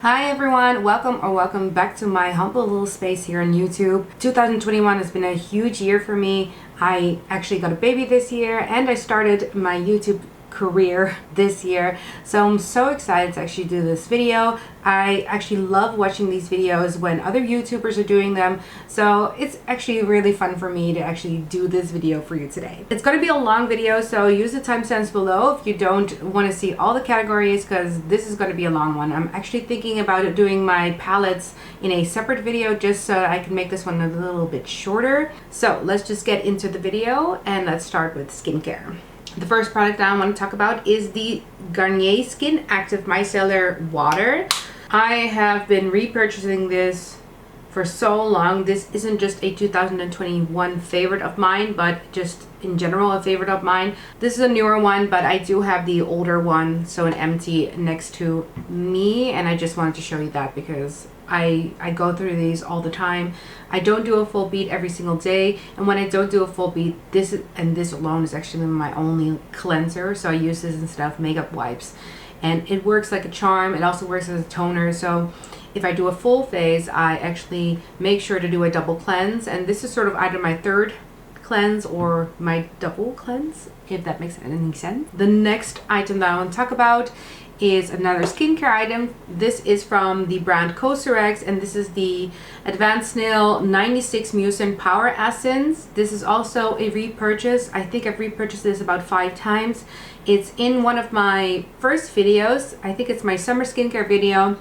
Hi everyone, welcome back to my humble little space here on YouTube. 2021 has been a huge year for me. I actually got a baby this year and I started my YouTube career this year, so I'm so excited to actually do this video. I actually love watching these videos when other YouTubers are doing them, so it's actually really fun for me to actually do this video for you today. It's going to be a long video, so use the timestamps below if you don't want to see all the categories, because this is going to be a long one. I'm actually thinking about doing my palettes in a separate video just so I can make this one a little bit shorter. So let's just get into the video and let's start with skincare. The first product I want to talk about is the Garnier Skin Active Micellar Water. I have been repurchasing this for so long. This isn't just a 2021 favorite of mine, but just in general a favorite of mine. This is a newer one, but I do have the older one, so an empty next to me, and I just wanted to show you that because I go through these all the time. I don't do a full beat every single day, and when I don't do a full beat, this alone is actually my only cleanser, so I use this instead of makeup wipes, and it works like a charm. It also works as a toner, so if I do a full face, I actually make sure to do a double cleanse, and this is sort of either my third cleanse or my double cleanse, if that makes any sense. The next item that I want to talk about is another skincare item. This is from the brand Cosrx, and this is the Advanced Nail 96 Mucin Power Essence. This is also a repurchase. I think I've repurchased this about 5 times. It's in one of my first videos. I think it's my summer skincare video,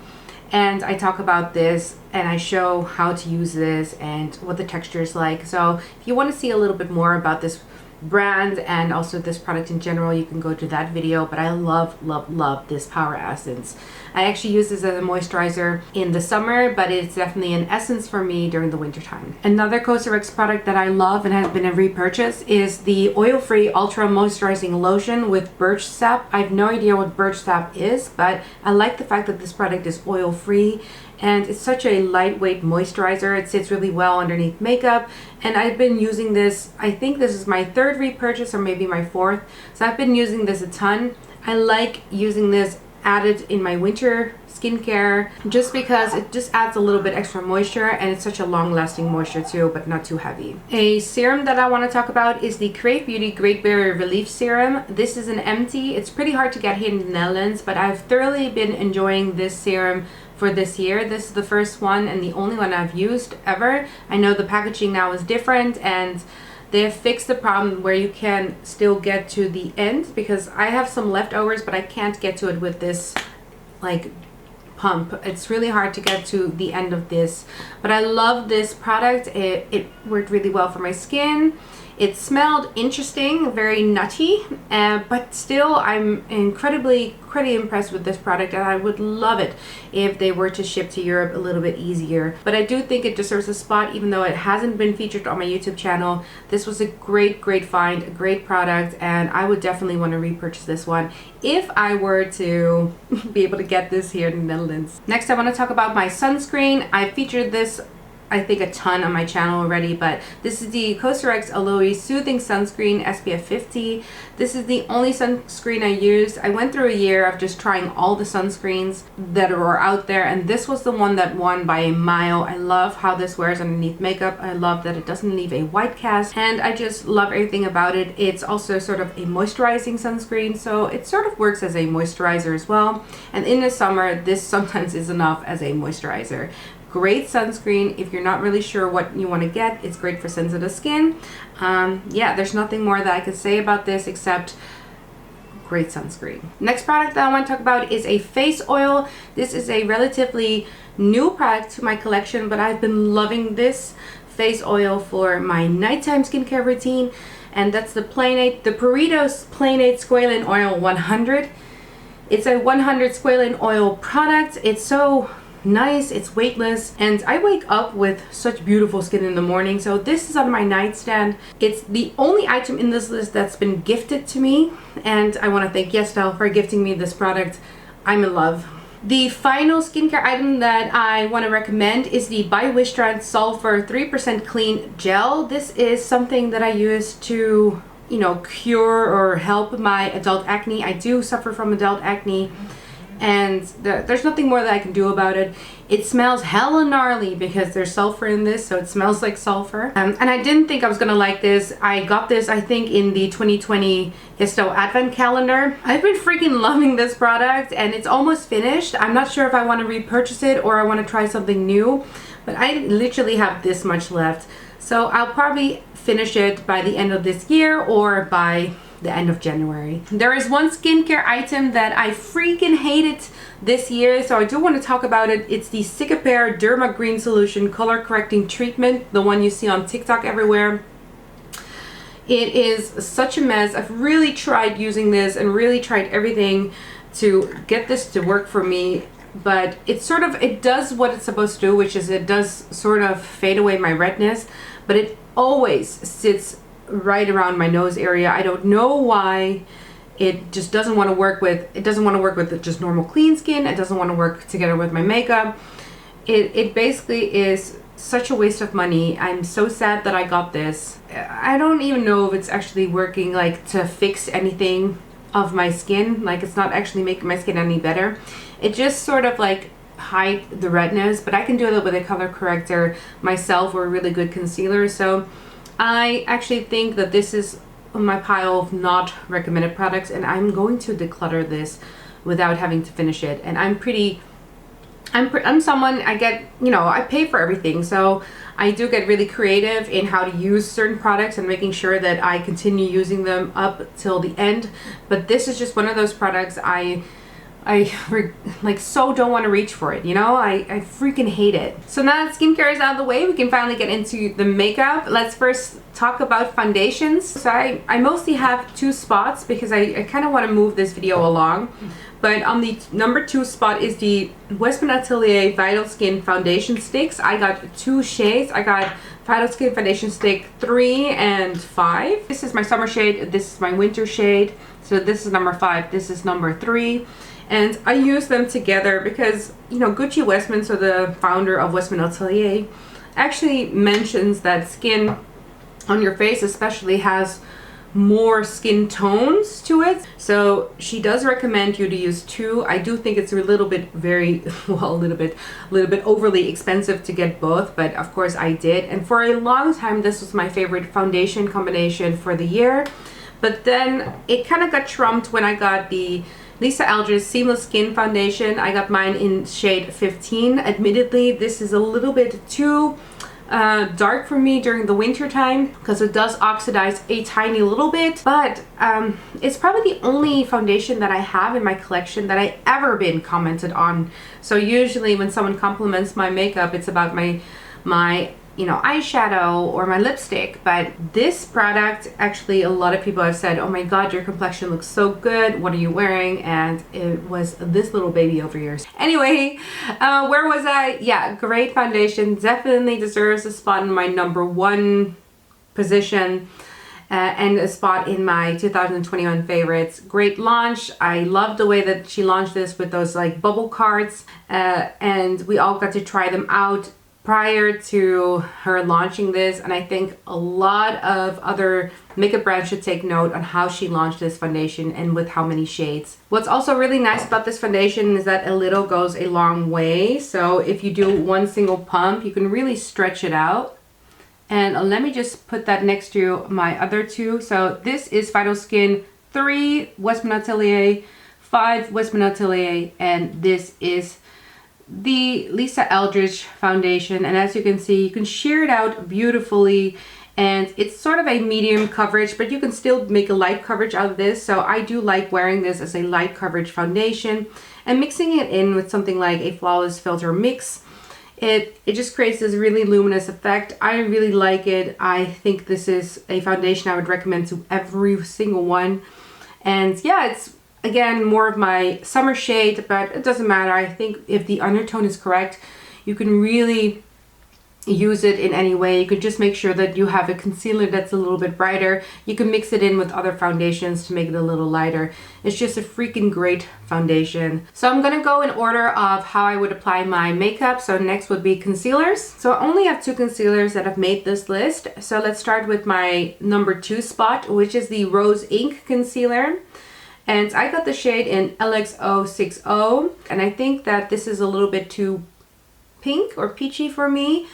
and I talk about this and I show how to use this and what the texture is like. So if you want to see a little bit more about this brand and also this product in general, you can go to that video. But I love this power essence. I actually use this as a moisturizer in the summer, but it's definitely an essence for me during the winter time. Another Cosrx product that I love and has been a repurchase is the oil-free ultra moisturizing lotion with birch sap. I have no idea what birch sap is, but I like the fact that this product is oil-free, and it's such a lightweight moisturizer. It sits really well underneath makeup, and I've been using this, I think this is my 3rd repurchase or maybe my 4th, so I've been using this a ton. I like using this added in my winter skincare just because it just adds a little bit extra moisture, and it's such a long-lasting moisture too, but not too heavy. A serum that I want to talk about is the Crave Beauty Great Barrier Relief Serum. This is an empty. It's pretty hard to get here in the Netherlands, but I've thoroughly been enjoying this serum for this year. This is the first one and the only one I've used ever. I know the packaging now is different, and they have fixed the problem where you can still get to the end, because I have some leftovers, but I can't get to it with this like pump. It's really hard to get to the end of this, but I love this product. It worked really well for my skin. It smelled interesting, very nutty, but still I'm incredibly impressed with this product, and I would love it if they were to ship to Europe a little bit easier. But I do think it deserves a spot, even though it hasn't been featured on my YouTube channel. This was a great find, a great product, and I would definitely want to repurchase this one if I were to be able to get this here in the Netherlands. Next, I want to talk about my sunscreen. I featured this I think a ton on my channel already, but this is the Cosrx Aloe Soothing Sunscreen SPF 50. This is the only sunscreen I used. I went through a year of just trying all the sunscreens that are out there, and this was the one that won by a mile. I love how this wears underneath makeup. I love that it doesn't leave a white cast, and I just love everything about it. It's also sort of a moisturizing sunscreen, so it sort of works as a moisturizer as well. And in the summer, this sometimes is enough as a moisturizer. Great sunscreen if you're not really sure what you want to get. It's great for sensitive skin. Yeah, there's nothing more that I could say about this except great sunscreen. Next product that I want to talk about is a face oil. This is a relatively new product to my collection, but I've been loving this face oil for my nighttime skincare routine, and that's the Puritos Plainate Squalane Oil 100. It's a 100 squalane oil product. It's so nice, it's weightless, and I wake up with such beautiful skin in the morning, so this is on my nightstand. It's the only item in this list that's been gifted to me, and I want to thank YESSTYLE for gifting me this product. I'm in love. The final skincare item that I want to recommend is the by Wishtrans Sulfur 3% Clean Gel. This is something that I use to, cure or help my adult acne. I do suffer from adult acne, and there's nothing more that I can do about it. It smells hella gnarly because there's sulfur in this, so it smells like sulfur. And I didn't think I was gonna like this. I got this, I think, in the 2020 YESSTYLE Advent Calendar. I've been freaking loving this product, and it's almost finished. I'm not sure if I want to repurchase it or I want to try something new, but I literally have this much left. So I'll probably finish it by the end of this year or by the end of January. There is one skincare item that I freaking hated this year, so I do want to talk about it. It's the Cicapair Derma Green Solution Color Correcting Treatment, the one you see on TikTok everywhere. It is such a mess. I've really tried using this and really tried everything to get this to work for me, but it does what it's supposed to do, which is it does sort of fade away my redness, but it always sits right around my nose area. I don't know why. It just doesn't want to work with, just normal clean skin. It doesn't want to work together with my makeup. It basically is such a waste of money. I'm so sad that I got this. I don't even know if it's actually working like to fix anything of my skin. Like, it's not actually making my skin any better. It just sort of like hide the redness, but I can do it with a color corrector myself or a really good concealer. So I actually think that this is on my pile of not recommended products, and I'm going to declutter this without having to finish it. And I'm someone, I get, you know, I pay for everything, so I do get really creative in how to use certain products and making sure that I continue using them up till the end. But this is just one of those products I like so don't want to reach for it, you know. I freaking hate it. So now that skincare is out of the way, we can finally get into the makeup. Let's first talk about foundations. So I mostly have two spots because I kind of want to move this video along. But on the number 2 spot is the Westman Atelier Vital Skin Foundation Sticks. I got 2 shades. I got Vital Skin Foundation Stick 3 and 5. This is my summer shade. This is my winter shade. So this is number 5. This is number 3. And I use them together because, you know, Gucci Westman, so the founder of Westman Atelier, actually mentions that skin on your face especially has more skin tones to it. So she does recommend you to use 2. I do think it's a little bit a little bit overly expensive to get both, but of course I did. And for a long time, this was my favorite foundation combination for the year. But then it kind of got trumped when I got the Lisa Aldridge Seamless Skin Foundation. I got mine in shade 15. Admittedly, this is a little bit too dark for me during the winter time because it does oxidize a tiny little bit, but it's probably the only foundation that I have in my collection that I ever been commented on. So usually when someone compliments my makeup, it's about my you know, eyeshadow or my lipstick. But this product, actually a lot of people have said, oh my god, your complexion looks so good, what are you wearing? And it was this little baby over here. Anyway, where was I? Yeah, great foundation. Definitely deserves a spot in my number 1 position and a spot in my 2021 favorites. Great launch. I love the way that she launched this with those like bubble cards, and we all got to try them out prior to her launching this, and I think a lot of other makeup brands should take note on how she launched this foundation and with how many shades. What's also really nice about this foundation is that a little goes a long way. So if you do one single pump, you can really stretch it out. And let me just put that next to my other 2. So this is Vital Skin 3 Westman Atelier, 5 Westman Atelier, and this is the Lisa Aldridge foundation. And as you can see, you can sheer it out beautifully, and it's sort of a medium coverage, but you can still make a light coverage out of this. So I do like wearing this as a light coverage foundation and mixing it in with something like a Flawless Filter Mix. It just creates this really luminous effect. I really like it. I think this is a foundation I would recommend to every single one. And yeah, it's again more of my summer shade, but it doesn't matter. I think if the undertone is correct, you can really use it in any way. You could just make sure that you have a concealer that's a little bit brighter. You can mix it in with other foundations to make it a little lighter. It's just a freaking great foundation. So I'm gonna go in order of how I would apply my makeup. So next would be concealers. So I only have 2 concealers that have made this list. So let's start with my number 2 spot, which is the Rose Ink Concealer. And I got the shade in LX060, and I think that this is a little bit too pink or peachy for me,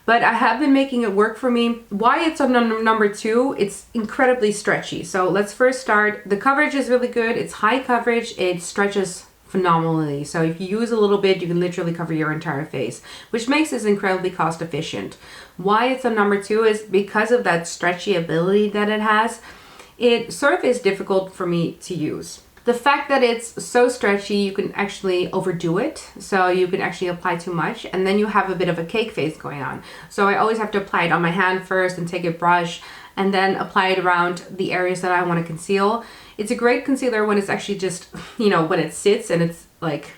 but I have been making it work for me. Why it's on number 2, it's incredibly stretchy. So let's first start. The coverage is really good. It's high coverage. It stretches phenomenally. So if you use a little bit, you can literally cover your entire face, which makes this incredibly cost efficient. Why it's on number 2 is because of that stretchy ability that it has. It sort of is difficult for me to use. The fact that it's so stretchy, you can actually overdo it. So you can actually apply too much, and then you have a bit of a cake face going on. So I always have to apply it on my hand first and take a brush and then apply it around the areas that I want to conceal. It's a great concealer when it's actually just, you know, when it sits and it's like,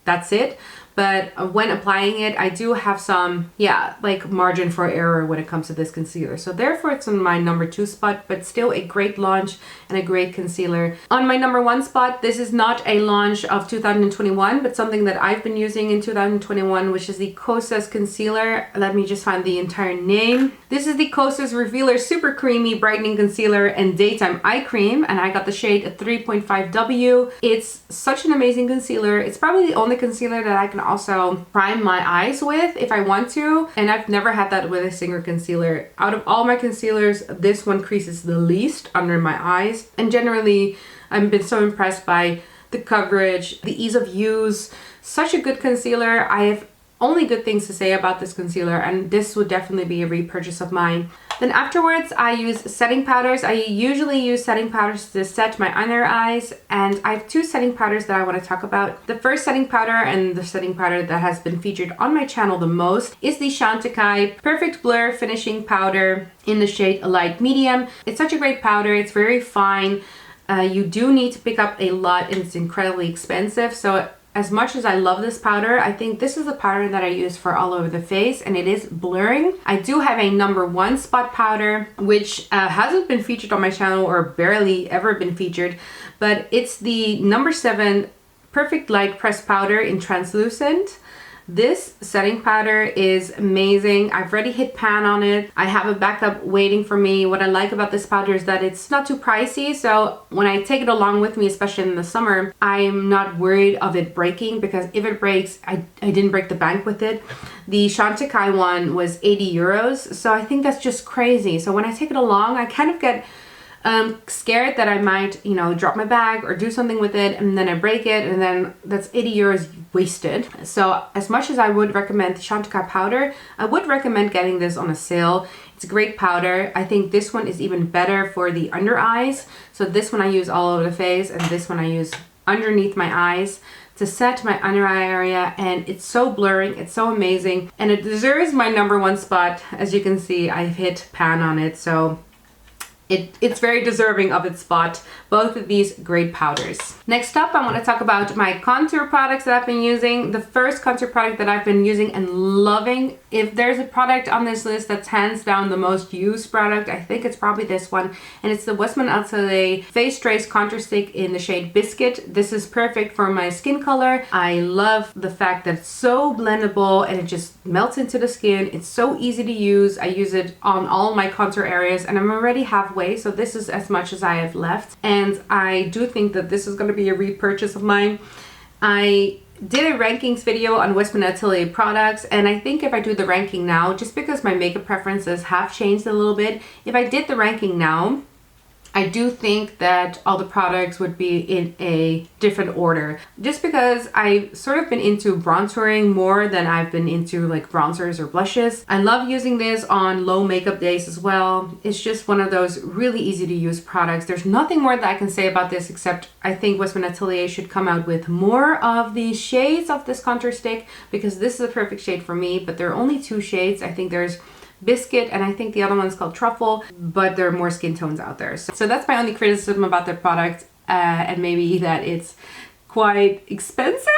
that's it. But when applying it, I do have some, like margin for error when it comes to this concealer. So therefore it's on my number 2 spot, but still a great launch and a great concealer. On my number 1 spot, this is not a launch of 2021, but something that I've been using in 2021, which is the Kosas concealer. Let me just find the entire name. This is the Kosas Revealer Super Creamy Brightening Concealer and Daytime Eye Cream, and I got the shade 3.5W. It's such an amazing concealer. It's probably the only concealer that I can also prime my eyes with if I want to, and I've never had that with a single concealer. Out of all my concealers, this one creases the least under my eyes, and generally I've been so impressed by the coverage, the ease of use. Such a good concealer. I have only good things to say about this concealer, and this would definitely be a repurchase of mine. Then afterwards, I use setting powders. I usually use setting powders to set my under eyes, and I have 2 setting powders that I want to talk about. The first setting powder, and the setting powder that has been featured on my channel the most, is the Chantecaille Perfect Blur Finishing Powder in the shade Light Medium. It's such a great powder. It's very fine. You do need to pick up a lot, and it's incredibly expensive. So as much as I love this powder, I think this is the powder that I use for all over the face, and it is blurring. I do have a number 1 spot powder, which hasn't been featured on my channel or barely ever been featured, but it's the number 7 Perfect Light Pressed Powder in Translucent. This setting powder is amazing. I've already hit pan on it. I have a backup waiting for me. What I like about this powder is that it's not too pricey, so when I take it along with me, especially in the summer, I'm not worried of it breaking, because if it breaks, I didn't break the bank with it. The Chantecaille one was 80 euros, so I think that's just crazy. So when I take it along, I kind of get scared that I might, you know, drop my bag or do something with it, and then I break it, and then that's 80 euros wasted. So as much as I would recommend the Chantecaille powder, I would recommend getting this on a sale. It's a great powder. I think this one is even better for the under eyes. So this one I use all over the face, and this one I use underneath my eyes to set my under eye area, and it's so blurring, it's so amazing, and it deserves my number 1 spot. As you can see, I've hit pan on it, so it's very deserving of its spot. Both of these great powders. Next up, I want to talk about my contour products that I've been using. The first contour product that I've been using and loving, if there's a product on this list that's hands down the most used product, I think it's probably this one, and it's the Westman Atelier Face Trace Contour Stick in the shade Biscuit. This is perfect for my skin color. I love the fact that it's so blendable and it just melts into the skin. It's so easy to use. I use it on all my contour areas, and I'm already halfway, so this is as much as I have left, and I do think that this is going to be a repurchase of mine. I did a rankings video on Westman Atelier products, and I think if I do the ranking now, just because my makeup preferences have changed a little bit, if I did the ranking now, I do think that all the products would be in a different order, just because I've sort of been into bronzering more than I've been into like bronzers or blushes. I love using this on low makeup days as well. It's just one of those really easy to use products. There's nothing more that I can say about this, except I think Westman Atelier should come out with more of the shades of this contour stick, because this is a perfect shade for me, but there are only 2 shades. I think there's Biscuit, and I think the other one's called Truffle, but there are more skin tones out there. So that's my only criticism about the product, and maybe that it's quite expensive,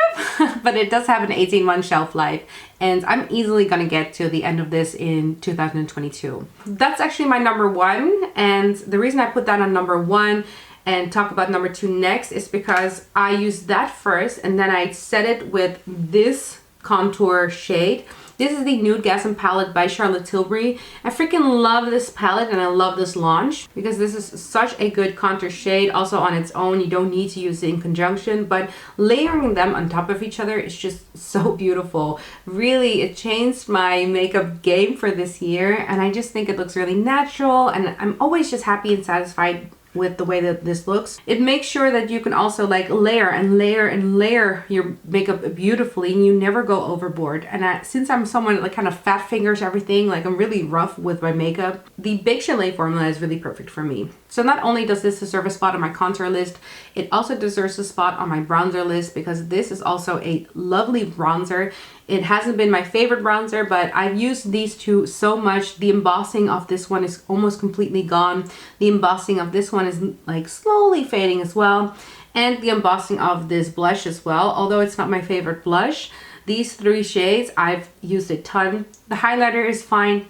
but it does have an 18-month shelf life, and I'm easily gonna get to the end of this in 2022. That's actually my number 1, and the reason I put that on number 1 and talk about number 2 next is because I used that first, and then I set it with this contour shade. This is the Nude Gasm palette by Charlotte Tilbury. I freaking love this palette and I love this launch because this is such a good contour shade. Also on its own, you don't need to use it in conjunction, but layering them on top of each other is just so beautiful. Really, it changed my makeup game for this year, and I just think it looks really natural, and I'm always just happy and satisfied with the way that this looks. It makes sure that you can also like layer and layer and layer your makeup beautifully, and you never go overboard. And since I'm someone that kind of fat fingers everything, like I'm really rough with my makeup, the Big Chalet formula is really perfect for me. So not only does this deserve a spot on my contour list, it also deserves a spot on my bronzer list because this is also a lovely bronzer. It hasn't been my favorite bronzer, but I've used these two so much. The embossing of this one is almost completely gone. The embossing of this one is like slowly fading as well. And the embossing of this blush as well. Although it's not my favorite blush, these three shades I've used a ton. The highlighter is fine,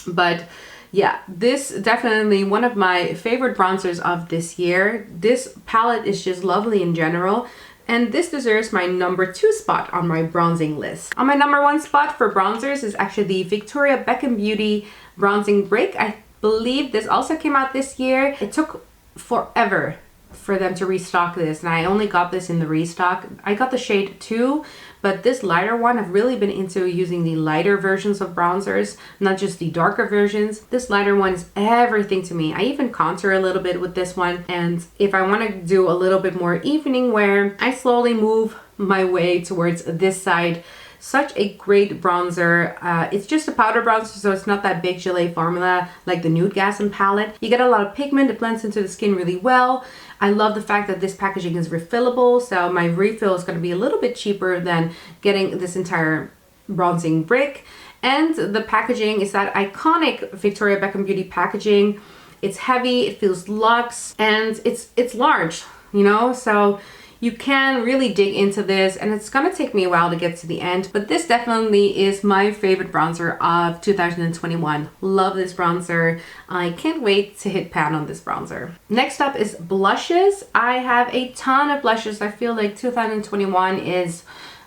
but yeah, this definitely one of my favorite bronzers of this year. This palette is just lovely in general. And this deserves my number 2 spot on my bronzing list. On my number 1 spot for bronzers is actually the Victoria Beckham Beauty Bronzing Brick. I believe this also came out this year. It took forever for them to restock this, and I only got this in the restock. I got the shade 2, but this lighter one, I've really been into using the lighter versions of bronzers, not just the darker versions. This lighter one is everything to me. I even contour a little bit with this one, and if I want to do a little bit more evening wear, I slowly move my way towards this side. Such a great bronzer. It's just a powder bronzer, so it's not that Big Chalet formula like the Nude Gasm palette. You get a lot of pigment, it blends into the skin really well. I love the fact that this packaging is refillable, so my refill is going to be a little bit cheaper than getting this entire bronzing brick. And the packaging is that iconic Victoria Beckham Beauty packaging. It's heavy, it feels luxe, and it's large, you know, so you can really dig into this, and it's gonna take me a while to get to the end, but this definitely is my favorite bronzer of 2021. Love this bronzer. I can't wait to hit pan on this bronzer. Next up is blushes. I have a ton of blushes. I feel like 2021 is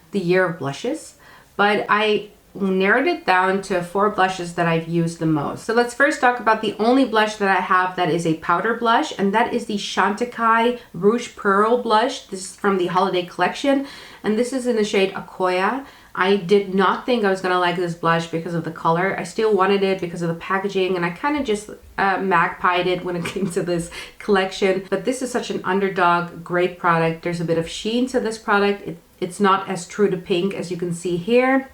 the year of blushes, but I narrowed it down to 4 blushes that I've used the most. So let's first talk about the only blush that I have that is a powder blush, and that is the Chantecaille Rouge Pearl blush. This is from the holiday collection, and this is in the shade Akoya. I did not think I was gonna like this blush because of the color. I still wanted it because of the packaging, and I kind of just magpied it when it came to this collection. But this is such an underdog, great product. There's a bit of sheen to this product. It's not as true to pink as you can see here.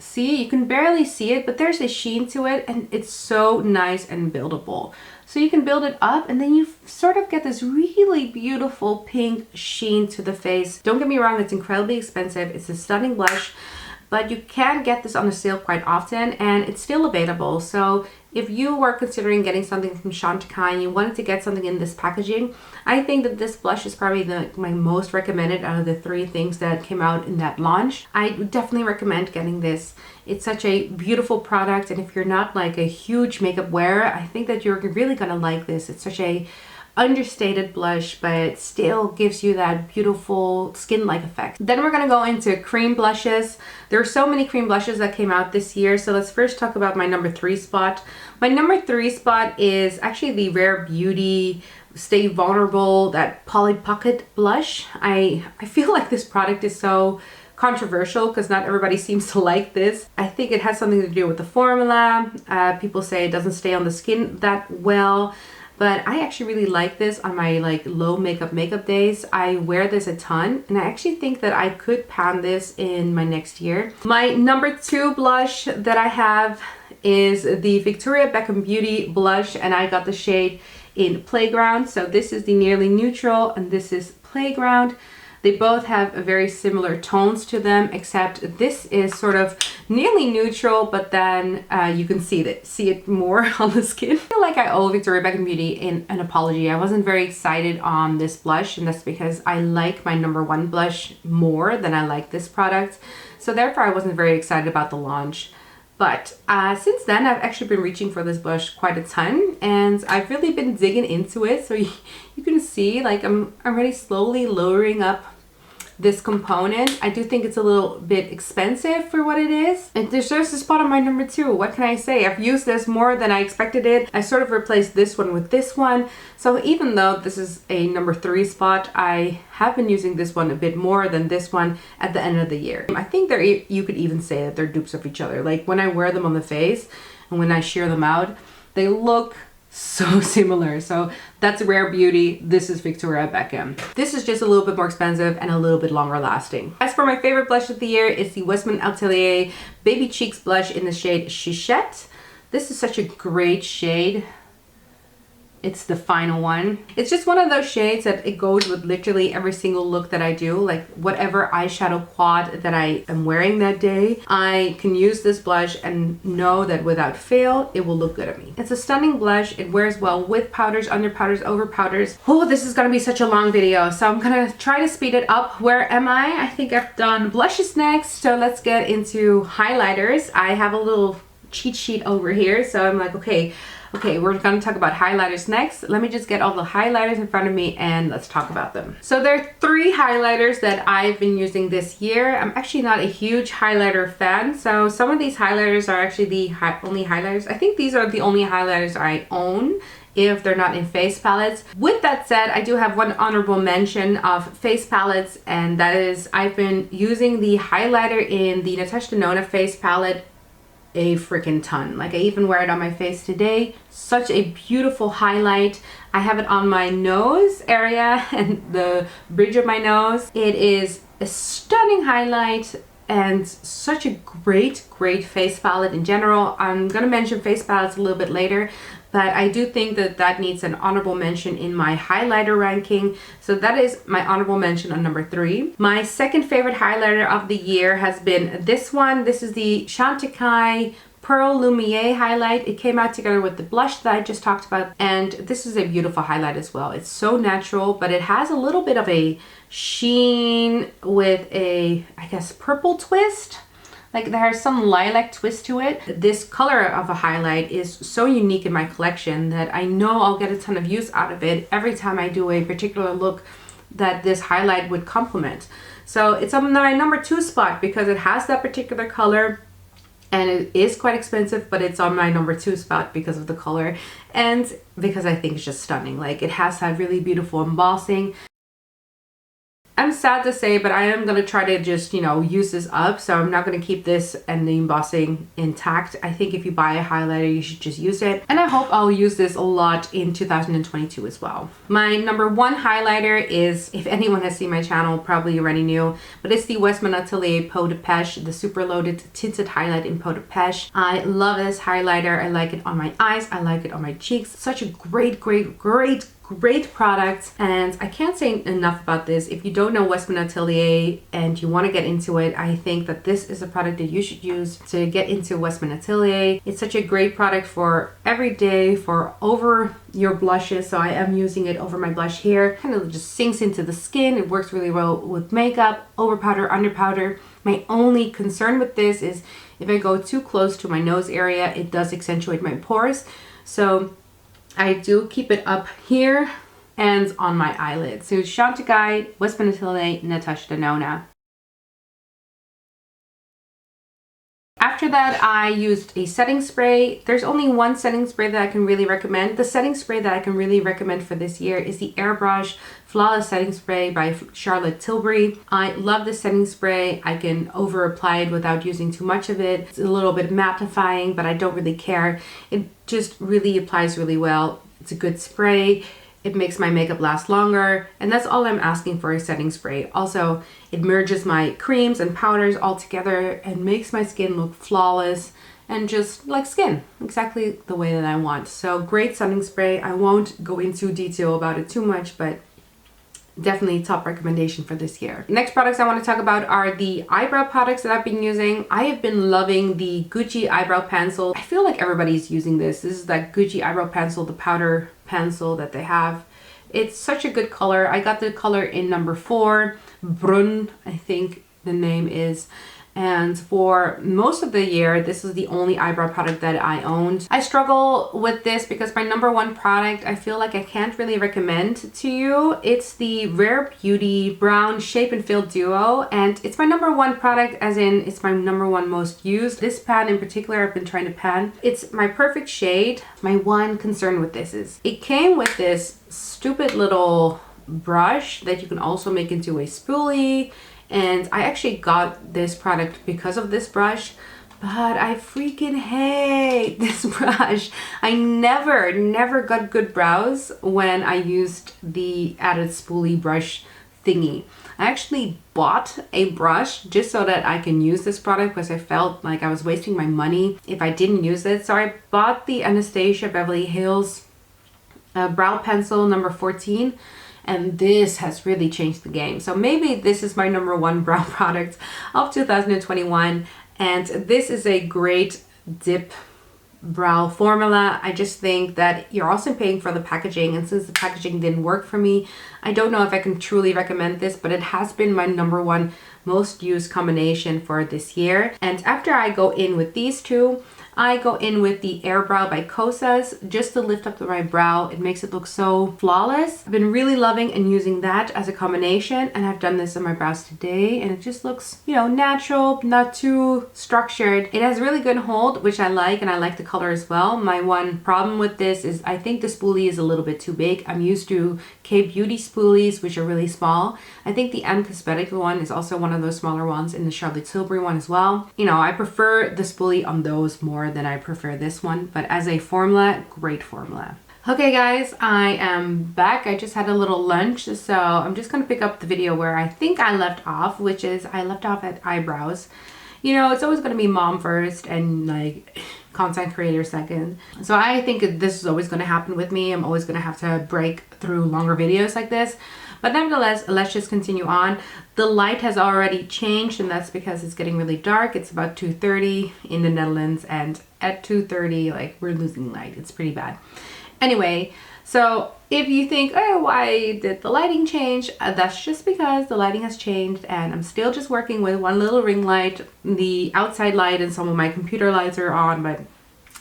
See, you can barely see it, but there's a sheen to it, and it's so nice and buildable. So you can build it up, and then you sort of get this really beautiful pink sheen to the face. Don't get me wrong, it's incredibly expensive. It's a stunning blush, but you can get this on a sale quite often, and it's still available. So if you were considering getting something from Chantecaille and you wanted to get something in this packaging, I think that this blush is probably my most recommended out of the 3 things that came out in that launch. I would definitely recommend getting this. It's such a beautiful product, and if you're not like a huge makeup wearer, I think that you're really gonna like this. It's such a understated blush, but it still gives you that beautiful skin-like effect. Then we're gonna go into cream blushes. There are so many cream blushes that came out this year, so let's first talk about my number 3 spot. My number 3 spot is actually the Rare Beauty Stay Vulnerable, that Polly Pocket blush. I feel like this product is so controversial because not everybody seems to like this. I think it has something to do with the formula. People say it doesn't stay on the skin that well, but I actually really like this on my like low makeup days. I wear this a ton, and I actually think that I could pan this in my next year. My number 2 blush that I have is the Victoria Beckham Beauty blush, and I got the shade in Playground. So this is the Nearly Neutral, and this is Playground. They both have very similar tones to them, except this is sort of nearly neutral, but then you can see it more on the skin. I feel like I owe Victoria Beckham Beauty an apology. I wasn't very excited on this blush, and that's because I like my number 1 blush more than I like this product. So therefore I wasn't very excited about the launch. But since then, I've actually been reaching for this blush quite a ton, and I've really been digging into it. So you can see, like, I'm already slowly lowering up this component. I do think it's a little bit expensive for what it is. It deserves a spot on my number 2. What can I say? I've used this more than I expected it. I sort of replaced this one with this one. So even though this is a number 3 spot, I have been using this one a bit more than this one at the end of the year. I think you could even say that they're dupes of each other. Like when I wear them on the face and when I shear them out, they look so similar. So that's a rare beauty. This is Victoria Beckham. This is just a little bit more expensive and a little bit longer lasting. As for my favorite blush of the year, it's the Westman Atelier Baby Cheeks blush in the shade Chichette. This is such a great shade. It's the final one. It's just one of those shades that it goes with literally every single look that I do. Like whatever eyeshadow quad that I am wearing that day, I can use this blush and know that without fail, it will look good at me. It's a stunning blush. It wears well with powders, under powders, over powders. Oh, this is gonna be such a long video, so I'm gonna try to speed it up. Where am I? I think I've done blushes next. So let's get into highlighters. I have a little cheat sheet over here. So I'm like, okay, we're gonna talk about highlighters next. Let me just get all the highlighters in front of me and let's talk about them. So there are 3 highlighters that I've been using this year. I'm actually not a huge highlighter fan. So some of these highlighters are actually the only highlighters. I think these are the only highlighters I own if they're not in face palettes. With that said, I do have one honorable mention of face palettes, and that is I've been using the highlighter in the Natasha Denona face palette a freaking ton. Like I even wear it on my face today. Such a beautiful highlight. I have it on my nose area and the bridge of my nose. It is a stunning highlight and such a great face palette in general. I'm gonna mention face palettes a little bit later, but I do think that that needs an honorable mention in my highlighter ranking. So that is my honorable mention on number 3. My second favorite highlighter of the year has been this one. This is the Chantecaille Pearl Lumiere highlight. It came out together with the blush that I just talked about, and this is a beautiful highlight as well. It's so natural, but it has a little bit of a sheen with a, I guess, purple twist. Like there's some lilac twist to it. This color of a highlight is so unique in my collection that I know I'll get a ton of use out of it every time I do a particular look that this highlight would complement. So it's on my number 2 spot because it has that particular color and it is quite expensive, but it's on my number 2 spot because of the color and because I think it's just stunning. Like it has that really beautiful embossing. I'm sad to say, but I am going to try to just, you know, use this up. So I'm not going to keep this and the embossing intact. I think if you buy a highlighter, you should just use it. And I hope I'll use this a lot in 2022 as well. My number 1 highlighter is, if anyone has seen my channel, probably already knew, but it's the Westman Atelier Peau de Pêche, the super loaded tinted highlight in Peau de Pêche. I love this highlighter. I like it on my eyes. I like it on my cheeks. Such a great product, and I can't say enough about this. If you don't know Westman Atelier and you want to get into it, I think that this is a product that you should use to get into Westman Atelier. It's such a great product for every day, for over your blushes. So I am using it over my blush here. Kind of just sinks into the skin. It works really well with makeup, over powder, under powder. My only concern with this is if I go too close to my nose area, it does accentuate my pores. So I do keep it up here and on my eyelids. So Chantecaille, Westman Atelier, Natasha Denona. After that, I used a setting spray. There's only one setting spray that I can really recommend. The setting spray that I can really recommend for this year is the Airbrush Flawless Setting Spray by Charlotte Tilbury. I love this setting spray. I can over apply it without using too much of it. It's a little bit mattifying, but I don't really care. It just really applies really well. It's a good spray. It makes my makeup last longer, and that's all I'm asking for a setting spray. Also, it merges my creams and powders all together and makes my skin look flawless and just like skin, exactly the way that I want. So great setting spray. I won't go into detail about it too much, but definitely top recommendation for this year. Next products I want to talk about are the eyebrow products that I've been using. I have been loving the Gucci eyebrow pencil. I feel like everybody's using this. This is that Gucci eyebrow pencil, the powder pencil that they have. It's such a good color. I got the color in number 4, Brun, I think the name is. and for most of the year this is the only eyebrow product that I owned. I struggle with this because my number one product I feel like I can't really recommend to you. It's the Rare Beauty Brown Shape and Fill Duo, and it's my number one product, as in it's my number one most used. This pan in particular I've been trying to pan. It's my perfect shade. My one concern with this is it came with this stupid little brush that you can also make into a spoolie, and I actually got this product because of this brush, but I freaking hate this brush. I never got good brows when I used the added spoolie brush thingy. I actually bought a brush just so that I can use this product because I felt like I was wasting my money if I didn't use it. So I bought the Anastasia Beverly Hills brow pencil number 14, and this has really changed the game. So maybe this is my number one brow product of 2021, and this is a great dip brow formula. I just think that you're also paying for the packaging, and since the packaging didn't work for me, I don't know if I can truly recommend this, but it has been my number one most used combination for this year. And after I go in with these two, I go in with the Air Brow by Kosas just to lift up my brow. It makes it look so flawless. I've been really loving and using that as a combination, and I've done this on my brows today, and it just looks, you know, natural, not too structured. It has really good hold, which I like, and I like the color as well. My one problem with this is I think the spoolie is a little bit too big. I'm used to K-Beauty spoolies, which are really small. I think the M Cosmetic one is also one of those smaller ones, and the Charlotte Tilbury one as well. You know, I prefer the spoolie on those more than I prefer this one, but as a formula, great formula. Okay guys, I am back. I just had a little lunch, so I'm just gonna pick up the video where I think I left off, which is I left off at eyebrows. You know, it's always gonna be mom first and like content creator second. So I think this is always gonna happen with me. I'm always gonna have to break through longer videos like this. But nevertheless, let's just continue on. The light has already changed, and that's because it's getting really dark. It's about 2:30 in the Netherlands, and at 2:30, like, we're losing light. It's pretty bad. Anyway, so if you think, oh, why did the lighting change? That's just because the lighting has changed, and I'm still just working with one little ring light. The outside light and some of my computer lights are on, but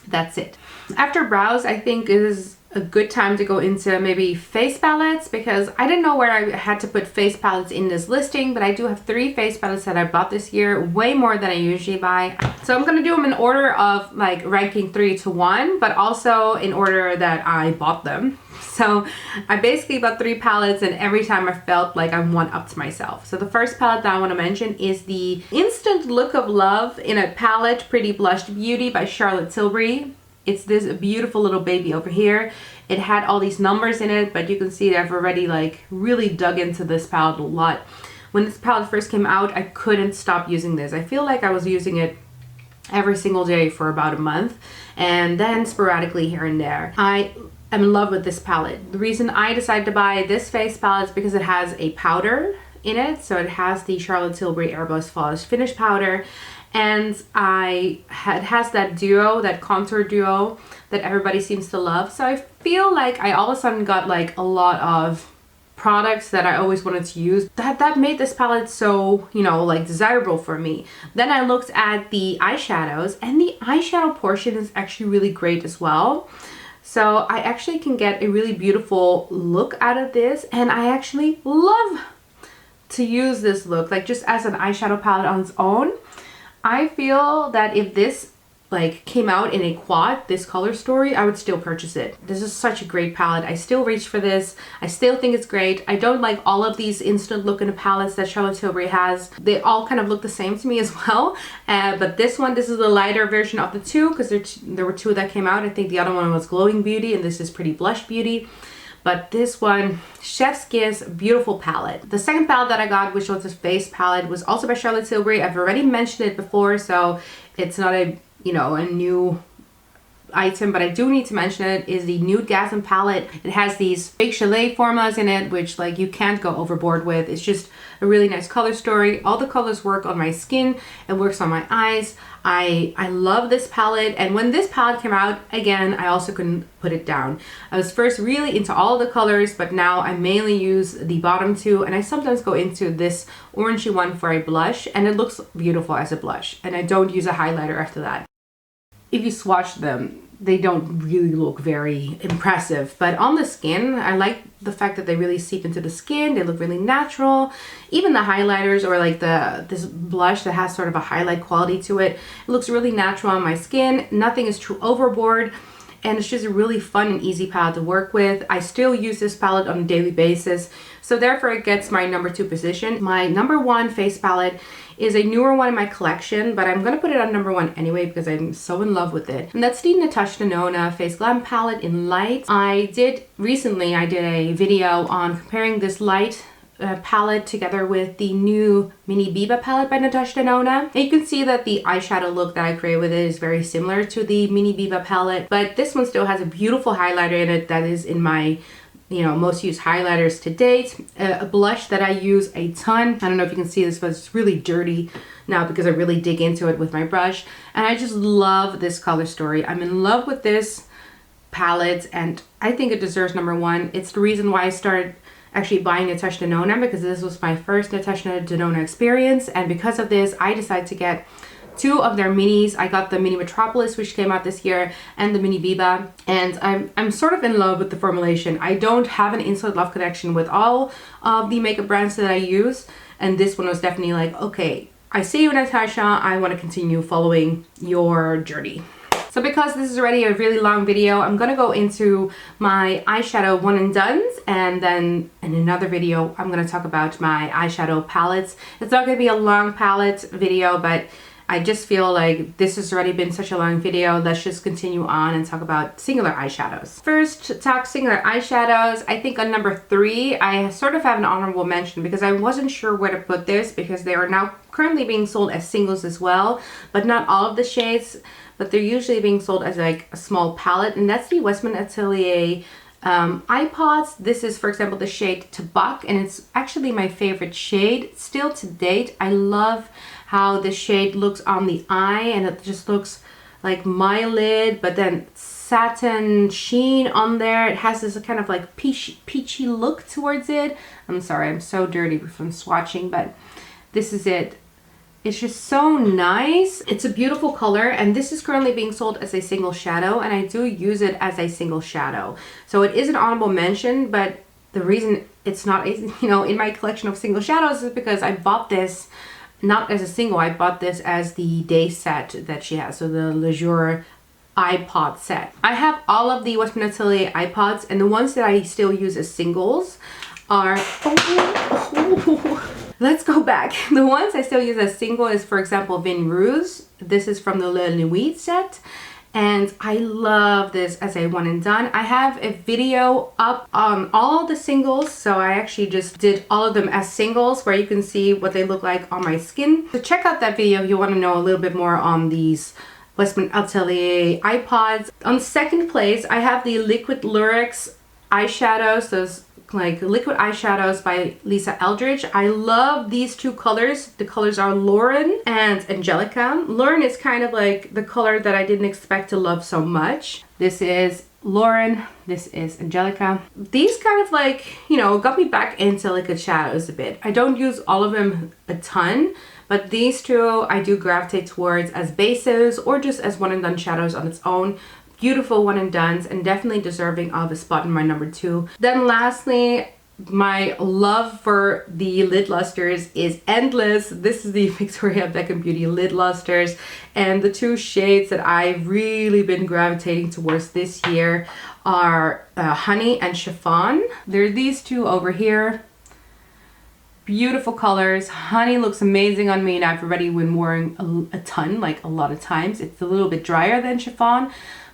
that's it. After brows, I think it is a good time to go into maybe face palettes, because I didn't know where I had to put face palettes in this listing, but I do have 3 face palettes that I bought this year, way more than I usually buy. So I'm gonna do them in order of like ranking 3 to 1, but also in order that I bought them. So I basically bought 3 palettes, and every time I felt like I one up to myself. So the first palette that I want to mention is the Instant Look of Love in a palette, Pretty Blushed Beauty by Charlotte Tilbury. It's this beautiful little baby over here. It had all these numbers in it, but you can see that I've already like really dug into this palette a lot. When this palette first came out, I couldn't stop using this. I feel like I was using it every single day for about a month, and then sporadically here and there. I am in love with this palette. The reason I decided to buy this face palette is because it has a powder in it. So it has the Charlotte Tilbury Airbrush Flawless Finish powder, and it has that duo, that contour duo that everybody seems to love. So I feel like I all of a sudden got like a lot of products that I always wanted to use. That made this palette so, you know, like desirable for me. Then I looked at the eyeshadows, and the eyeshadow portion is actually really great as well. So I actually can get a really beautiful look out of this, and I actually love to use this look like just as an eyeshadow palette on its own. I feel that if this like came out in a quad, this color story, I would still purchase it. This is such a great palette. I still reach for this. I still think it's great. I don't like all of these instant look in palettes that Charlotte Tilbury has. They all kind of look the same to me as well. But this is the lighter version of the two, because there were 2 that came out. I think the other one was Glowing Beauty, and this is Pretty Blush Beauty. But this one, Chef's Kiss, beautiful palette. The second palette that I got, which was a face palette, was also by Charlotte Tilbury. I've already mentioned it before, so it's not a, you know, a new item, but I do need to mention it, is the Nude Gasm palette. It has these fake chalet formulas in it, which like you can't go overboard with. It's just a really nice color story. All the colors work on my skin. It works on my eyes. I love this palette, and when this palette came out, again, I also couldn't put it down. I was first really into all the colors, but now I mainly use the bottom two, and I sometimes go into this orangey one for a blush, and it looks beautiful as a blush, and I don't use a highlighter after that. If you swatch them, they don't really look very impressive, but on the skin, I like the fact that they really seep into the skin. They look really natural. Even the highlighters, or like this blush that has sort of a highlight quality to it, it looks really natural on my skin. Nothing is too overboard, and it's just a really fun and easy palette to work with. I still use this palette on a daily basis, so therefore it gets my number 2 position. My number 1 face palette is a newer one in my collection, but I'm gonna put it on number 1 anyway because I'm so in love with it. And that's the Natasha Denona Face Glam palette in light. Recently I did a video on comparing this light palette together with the new Mini Biba palette by Natasha Denona. And you can see that the eyeshadow look that I created with it is very similar to the Mini Biba palette, but this one still has a beautiful highlighter in it that is in my most used highlighters to date. A blush that I use a ton. I don't know if you can see this, but it's really dirty now because I really dig into it with my brush. And I just love this color story. I'm in love with this palette, and I think it deserves number 1. It's the reason why I started actually buying Natasha Denona, because this was my first Natasha Denona experience. And because of this, I decided to get 2 of their minis. I got the Mini Metropolis, which came out this year, and the Mini Biba, and I'm sort of in love with the formulation. I don't have an instant love connection with all of the makeup brands that I use, and this one was definitely like, okay, I see you, Natasha, I want to continue following your journey. So because this is already a really long video, I'm gonna go into my eyeshadow one and dones, and then in another video I'm gonna talk about my eyeshadow palettes. It's not gonna be a long palette video, but I just feel like this has already been such a long video. Let's just continue on and talk about singular eyeshadows. First, to talk singular eyeshadows, I think on number 3, I sort of have an honorable mention because I wasn't sure where to put this, because they are now currently being sold as singles as well, but not all of the shades, but they're usually being sold as like a small palette, and that's the Westman Atelier iPods. This is, for example, the shade Tabak, and it's actually my favorite shade still to date. I love how the shade looks on the eye, and it just looks like my lid, but then satin sheen on there. It has this kind of like peachy look towards it. I'm sorry, I'm so dirty from swatching, but this is it. It's just so nice. It's a beautiful color, and this is currently being sold as a single shadow, and I do use it as a single shadow. So it is an honorable mention, but the reason it's not, in my collection of single shadows is because I bought this not as a single. I bought this as the day set that she has, so the Le Jour iPod set. I have all of the Westman Atelier iPods, and the ones that I still use as singles are... Let's go back. The ones I still use as single is, for example, Vin Rouge. This is from the Le Nuit set, and I love this as a one and done. I have a video up on all the singles, so I actually just did all of them as singles where you can see what they look like on my skin. So check out that video if you want to know a little bit more on these Westman Atelier iPods. On second place, I have the Liquid Lurex eyeshadows, those like liquid eyeshadows by Lisa Eldridge. I love these 2 colors. The colors are Lauren and Angelica. Lauren is kind of like the color that I didn't expect to love so much. This is Lauren, this is Angelica. These kind of like, got me back into liquid shadows a bit. I don't use all of them a ton, but these 2 I do gravitate towards as bases or just as one and done shadows on its own. Beautiful one and dones, and definitely deserving of a spot in my number 2. Then lastly, my love for the lid lusters is endless. This is the Victoria Beckham Beauty lid lusters, and the 2 shades that I've really been gravitating towards this year are Honey and Chiffon. There are these 2 over here. Beautiful colors. Honey looks amazing on me, and I've already been wearing a ton, like a lot of times. It's a little bit drier than Chiffon,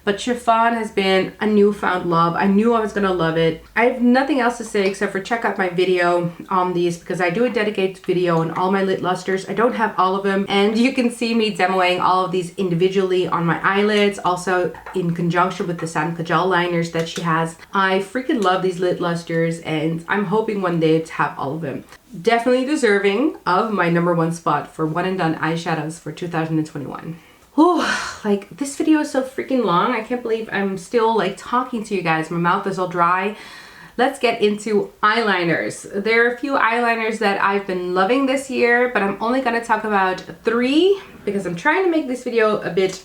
but chiffon has been a newfound love. I knew I was gonna love it. I have nothing else to say except for check out my video on these, because I do a dedicated video on all my lid lusters. I don't have all of them, and you can see me demoing all of these individually on my eyelids, also in conjunction with the satin kajal liners that she has. I freaking love these lid lusters, and I'm hoping one day to have all of them. Definitely deserving of my #1 spot for one and done eyeshadows for 2021. Whew, like this video is so freaking long. I can't believe I'm still like talking to you guys. My mouth is all dry. Let's get into eyeliners. There are a few eyeliners that I've been loving this year, but I'm only gonna talk about 3 because I'm trying to make this video a bit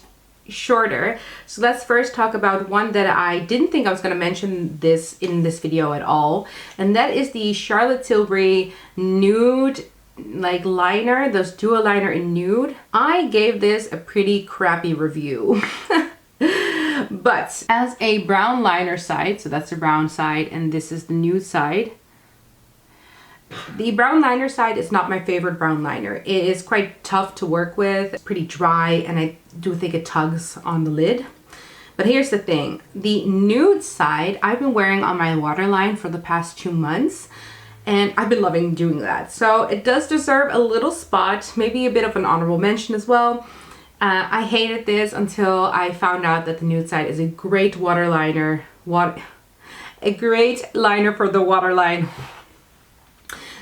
shorter. So let's first talk about one that I didn't think I was going to mention this in this video at all, and that is the Charlotte Tilbury nude like liner, those duo liner in nude. I gave this a pretty crappy review. But as a brown liner side, so that's the brown side and this is the nude side. The brown liner side is not my favorite brown liner. It is quite tough to work with. It's pretty dry and I do think it tugs on the lid. But here's the thing. The nude side I've been wearing on my waterline for the past 2 months, and I've been loving doing that. So it does deserve a little spot, maybe a bit of an honorable mention as well. I hated this until I found out that the nude side is a great waterliner. A great liner for the waterline.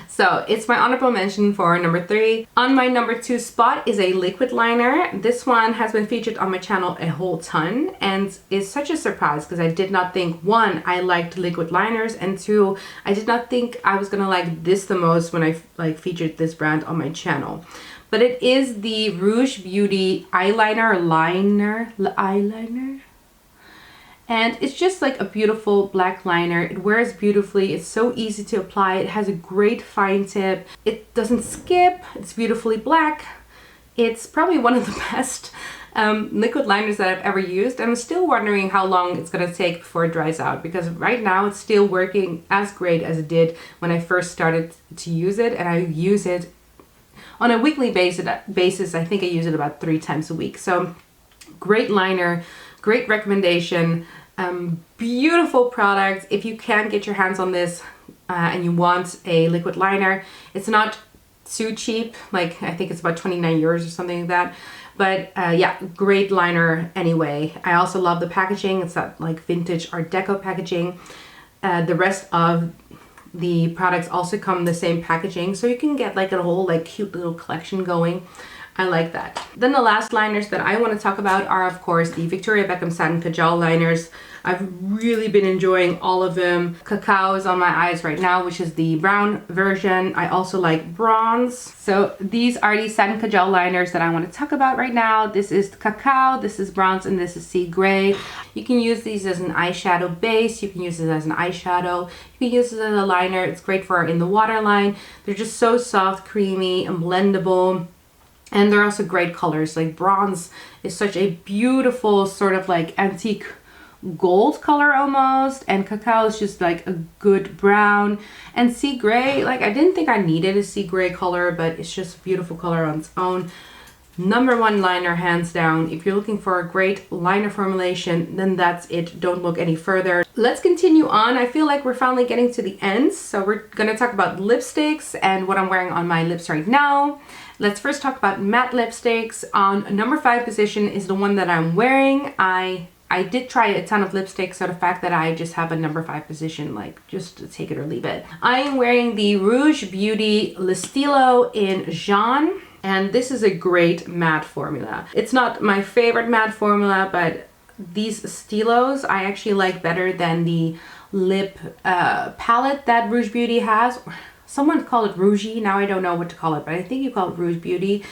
So it's my honorable mention for #3. On my #2 spot is a liquid liner. This one has been featured on my channel a whole ton and is such a surprise because I did not think, 1, I liked liquid liners, and 2, I did not think I was gonna like this the most when I featured this brand on my channel. But it is the Rouge Beauty eyeliner, eyeliner. And it's just like a beautiful black liner. It wears beautifully. It's so easy to apply. It has a great fine tip. It doesn't skip. It's beautifully black. It's probably one of the best liquid liners that I've ever used. I'm still wondering how long it's gonna take before it dries out, because right now it's still working as great as it did when I first started to use it, and I use it on a weekly basis. I think I use it about 3 times a week. So great liner, great recommendation. Beautiful product. If you can get your hands on this and you want a liquid liner, it's not too cheap. Like I think it's about 29 euros or something like that. But yeah, great liner anyway. I also love the packaging. It's that like vintage Art Deco packaging. The rest of the products also come in the same packaging, so you can get like a whole like cute little collection going. I like that. Then the last liners that I want to talk about are of course the Victoria Beckham Satin Kajal liners. I've really been enjoying all of them. Cacao is on my eyes right now, which is the brown version. I also like bronze. So these are the Satin Kajal liners that I want to talk about right now. This is Cacao, this is bronze, and this is Sea Gray. You can use these as an eyeshadow base. You can use it as an eyeshadow. You can use it as a liner. It's great for in the waterline. They're just so soft, creamy, and blendable. And they're also great colors. Like bronze is such a beautiful sort of like antique gold color almost, and cacao is just like a good brown, and sea gray, like I didn't think I needed a sea gray color, but it's just a beautiful color on its own. #1 liner hands down. If you're looking for a great liner formulation, then that's it. Don't look any further. Let's continue on. I feel like we're finally getting to the end, so we're gonna talk about lipsticks and what I'm wearing on my lips right now. Let's first talk about matte lipsticks. On #5 position is the one that I'm wearing. I did try a ton of lipsticks, so the fact that I just have a #5 position, like just take it or leave it. I am wearing the Rouge Beauty Le Stylo in Jaune, and this is a great matte formula. It's not my favorite matte formula, but these stylos I actually like better than the lip palette that Rouge Beauty has. Someone called it Rougie, now I don't know what to call it, but I think you call it Rouge Beauty.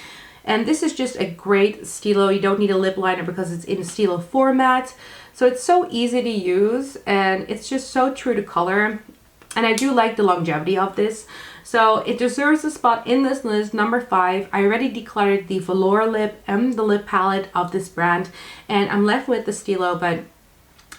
And this is just a great stylo. You don't need a lip liner because it's in a stylo format. So it's so easy to use and it's just so true to color. And I do like the longevity of this. So it deserves a spot in this list, #5. I already decluttered the velour lip and the lip palette of this brand, and I'm left with the stylo, but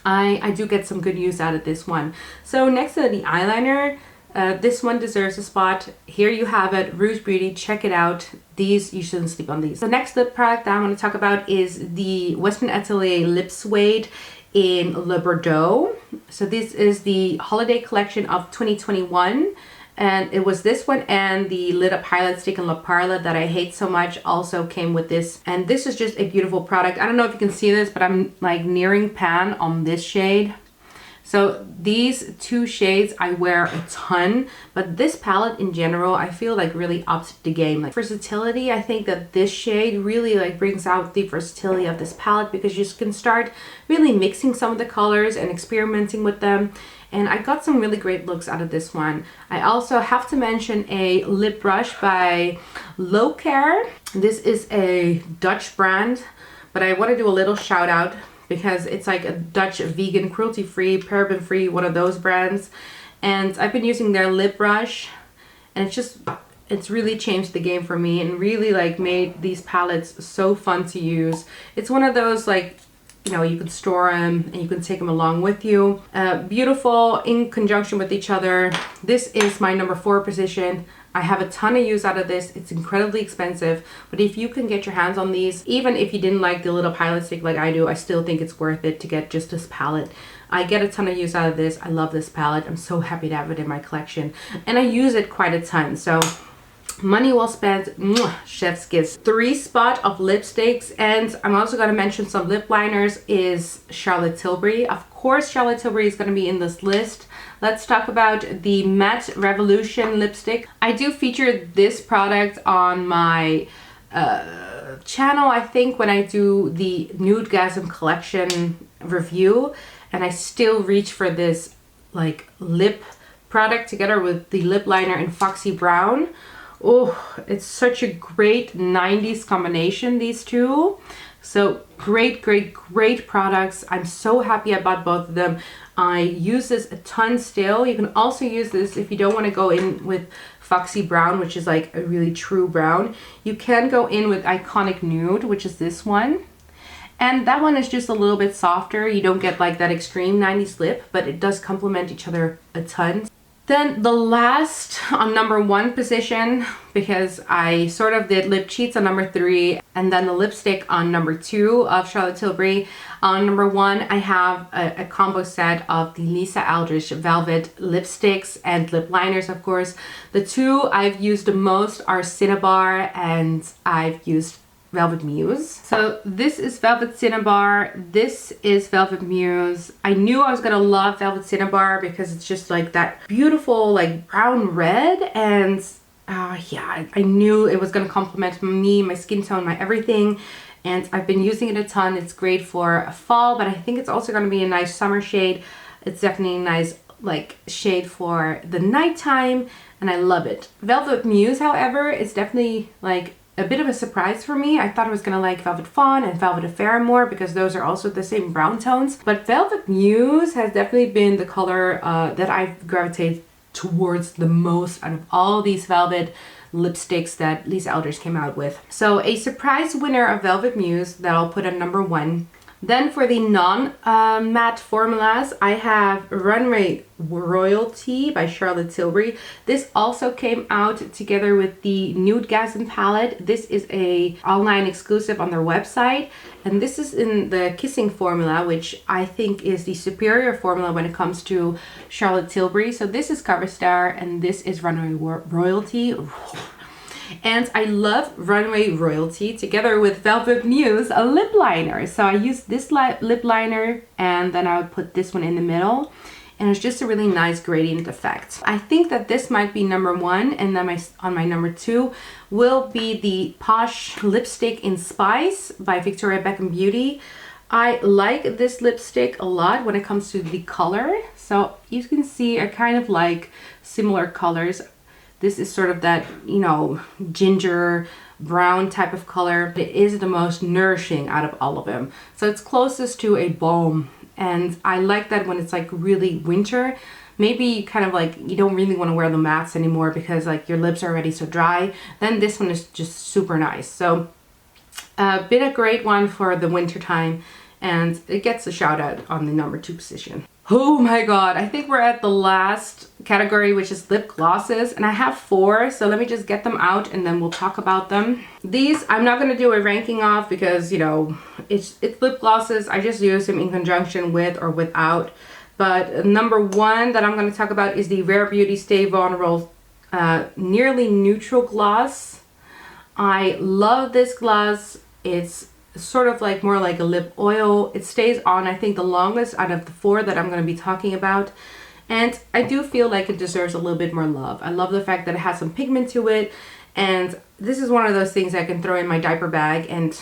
I do get some good use out of this one. So next to the eyeliner, This one deserves a spot. Here you have it, Rouge Beauty. Check it out. These, you shouldn't sleep on these. The next lip product that I want to talk about is the Western Atelier Lip Suede in Le Bordeaux. So this is the holiday collection of 2021. And it was this one and the Lit Up Highlight Stick in La Parla that I hate so much also came with this. And this is just a beautiful product. I don't know if you can see this, but I'm like nearing pan on this shade. So these two shades I wear a ton, but this palette in general, I feel like really ups the game. Like versatility, I think that this shade really like brings out the versatility of this palette because you can start really mixing some of the colors and experimenting with them. And I got some really great looks out of this one. I also have to mention a lip brush by Low Care. This is a Dutch brand, but I want to do a little shout out because it's like a Dutch vegan, cruelty-free, paraben-free, one of those brands. And I've been using their lip brush and it's really changed the game for me and really like made these palettes so fun to use. It's one of those like, you know, you can store them and you can take them along with you. Beautiful in conjunction with each other. This is my number 4 position. I have a ton of use out of this. It's incredibly expensive, but if you can get your hands on these, even if you didn't like the little pilot stick like I do, I still think it's worth it to get just this palette. I get a ton of use out of this. I love this palette. I'm so happy to have it in my collection and I use it quite a ton. So money well spent. Mwah, chef's kiss. 3 spot of lipsticks, and I'm also going to mention some lip liners is Charlotte Tilbury. Of course Charlotte Tilbury is going to be in this list. Let's talk about the Matte Revolution lipstick. I do feature this product on my channel, I think, when I do the Nudegasm collection review, and I still reach for this like lip product together with the lip liner in Foxy Brown. Oh, it's such a great 90s combination, these two. So great products. I'm so happy I bought both of them. I use this a ton still. You can also use this if you don't want to go in with Foxy Brown, which is like a really true brown. You can go in with Iconic Nude, which is this one. And that one is just a little bit softer. You don't get like that extreme 90s lip, but it does complement each other a ton. Then the last on number 1 position, because I sort of did lip cheats on number 3 and then the lipstick on number 2 of Charlotte Tilbury. On number 1, I have a combo set of the Lisa Aldrich Velvet lipsticks and lip liners, of course. The 2 I've used the most are Cinnabar and I've used Velvet Muse. So this is Velvet Cinnabar, this is Velvet Muse. I knew I was gonna love Velvet Cinnabar because it's just like that beautiful like brown red, and yeah, I knew it was gonna complement me, my skin tone, my everything, and I've been using it a ton. It's great for fall, but I think it's also gonna be a nice summer shade. It's definitely a nice like shade for the nighttime and I love it. Velvet Muse, however, is definitely like a bit of a surprise for me. I thought I was gonna like Velvet Fawn and Velvet Affair more because those are also the same brown tones. But Velvet Muse has definitely been the color that I've gravitated towards the most out of all these Velvet lipsticks that Lisa Aldrich came out with. So a surprise winner of Velvet Muse that I'll put at number 1. Then for the non-matte formulas, I have Runway Royalty by Charlotte Tilbury. This also came out together with the Nudegasm palette. This is a online exclusive on their website. And this is in the Kissing formula, which I think is the superior formula when it comes to Charlotte Tilbury. So this is Cover Star and this is Runway Royalty. And I love Runway Royalty together with Velvet Muse, a lip liner. So I used this lip liner and then I would put this one in the middle. And it's just a really nice gradient effect. I think that this might be number 1, and then on my number 2 will be the Posh Lipstick in Spice by Victoria Beckham Beauty. I like this lipstick a lot when it comes to the color. So you can see I kind of like similar colors. This is sort of that, you know, ginger brown type of color. It is the most nourishing out of all of them. So it's closest to a balm. And I like that when it's like really winter. Maybe you kind of like, you don't really want to wear the mattes anymore because like your lips are already so dry. Then this one is just super nice. So been a great one for the winter time. and it gets a shout out on the number 2 position. Oh my god, I think we're at the last category, which is lip glosses, and I have 4, so let me just get them out and then we'll talk about them. These I'm not going to do a ranking of because, you know, it's lip glosses. I just use them in conjunction with or without. But number 1 that I'm going to talk about is the Rare Beauty Stay Vulnerable Nearly Neutral Gloss. I love this gloss. It's sort of like more like a lip oil. It stays on, I think, the longest out of the 4 that I'm going to be talking about. And I do feel like it deserves a little bit more love. I love the fact that it has some pigment to it. And this is one of those things I can throw in my diaper bag and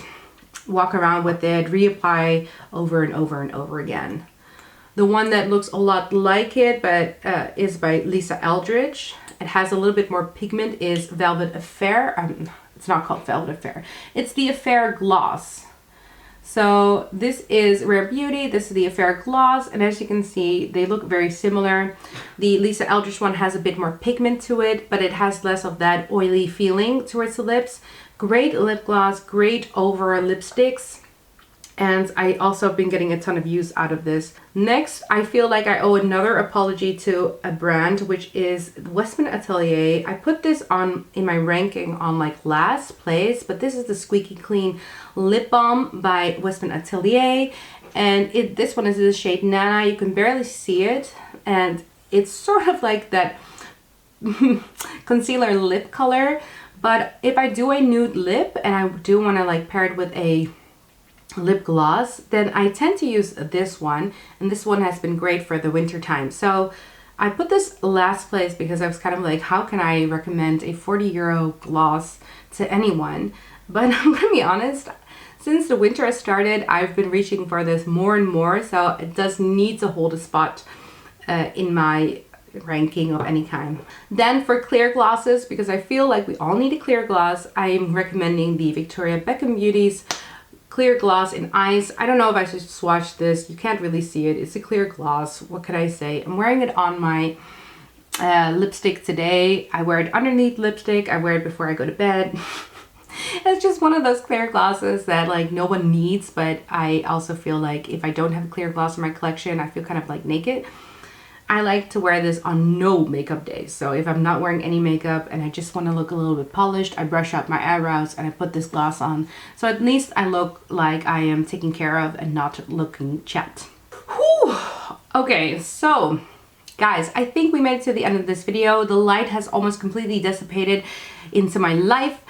walk around with it, reapply over and over and over again. The one that looks a lot like it, but is by Lisa Eldridge. It has a little bit more pigment, is Velvet Affair. It's not called Velvet Affair. It's the Affair Gloss. So this is Rare Beauty. This is the Affair Gloss. And as you can see, they look very similar. The Lisa Eldridge one has a bit more pigment to it, but it has less of that oily feeling towards the lips. Great lip gloss, great over lipsticks. And I also have been getting a ton of use out of this. Next, I feel like I owe another apology to a brand, which is Westman Atelier. I put this on in my ranking on like last place, but this is the Squeaky Clean Lip Balm by Westman Atelier. And this one is the shade Nana. You can barely see it. And it's sort of like that concealer lip color. But if I do a nude lip and I do want to like pair it with a lip gloss, then I tend to use this one, and this one has been great for the winter time. So I put this last place because I was kind of like, how can I recommend a 40-euro gloss to anyone? But I'm gonna be honest, since the winter has started, I've been reaching for this more and more, so it does need to hold a spot in my ranking of any kind. Then for clear glosses, because I feel like we all need a clear gloss, I'm recommending the Victoria Beckham Beauty's clear gloss in Ice. I don't know if I should swatch this. You can't really see it. It's a clear gloss. What can I say? I'm wearing it on my lipstick today. I wear it underneath lipstick. I wear it before I go to bed. It's just one of those clear glosses that like no one needs, but I also feel like if I don't have a clear gloss in my collection, I feel kind of like naked. I like to wear this on no makeup days. So if I'm not wearing any makeup and I just want to look a little bit polished, I brush out my eyebrows and I put this gloss on. So at least I look like I am taken care of and not looking chapped. Whew. Okay, so guys, I think we made it to the end of this video. The light has almost completely dissipated into my life.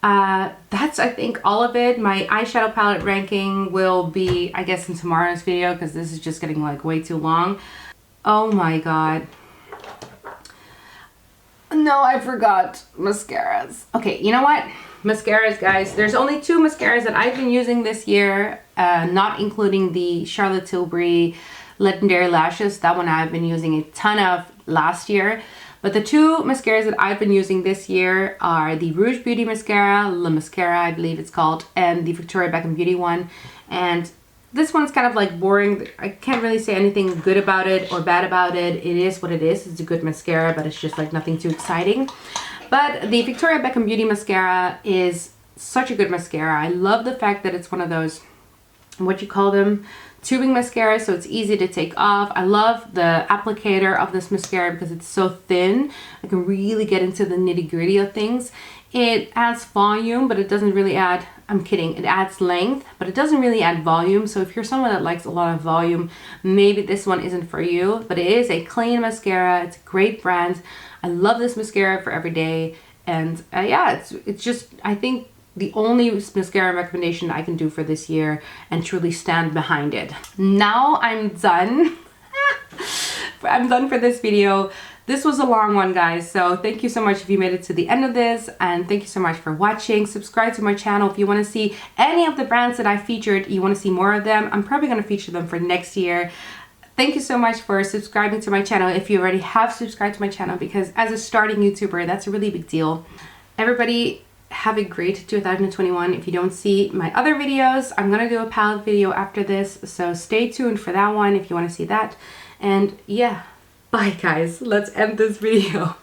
That's I think all of it. My eyeshadow palette ranking will be, I guess, in tomorrow's video because this is just getting like way too long. Oh my god. No, I forgot mascaras. Okay, you know what? Mascaras, guys. There's only 2 mascaras that I've been using this year, not including the Charlotte Tilbury Legendary Lashes. That one I've been using a ton of last year. But the 2 mascaras that I've been using this year are the Rouge Beauty Mascara, Le Mascara I believe it's called, and the Victoria Beckham Beauty one. And this one's kind of like boring. I can't really say anything good about it or bad about it. It is what it is. It's a good mascara, but it's just like nothing too exciting. But the Victoria Beckham Beauty Mascara is such a good mascara. I love the fact that it's one of those, what you call them, tubing mascara, so it's easy to take off. I love the applicator of this mascara because it's so thin. I can really get into the nitty-gritty of things. It adds volume, but it doesn't really add, I'm kidding, it adds length, but it doesn't really add volume. So if you're someone that likes a lot of volume, maybe this one isn't for you, but it is a clean mascara. It's a great brand. I love this mascara for every day. And yeah, it's just, I think, the only mascara recommendation I can do for this year and truly stand behind it. Now I'm done. I'm done for this video. This was a long one, guys, so thank you so much if you made it to the end of this, and thank you so much for watching. Subscribe to my channel if you want to see any of the brands that I featured. You want to see more of them. I'm probably going to feature them for next year. Thank you so much for subscribing to my channel if you already have subscribed to my channel, because as a starting YouTuber, that's a really big deal. Everybody have a great 2021. If you don't see my other videos, I'm going to do a palette video after this, so stay tuned for that one if you want to see that. And yeah. Bye guys, let's end this video.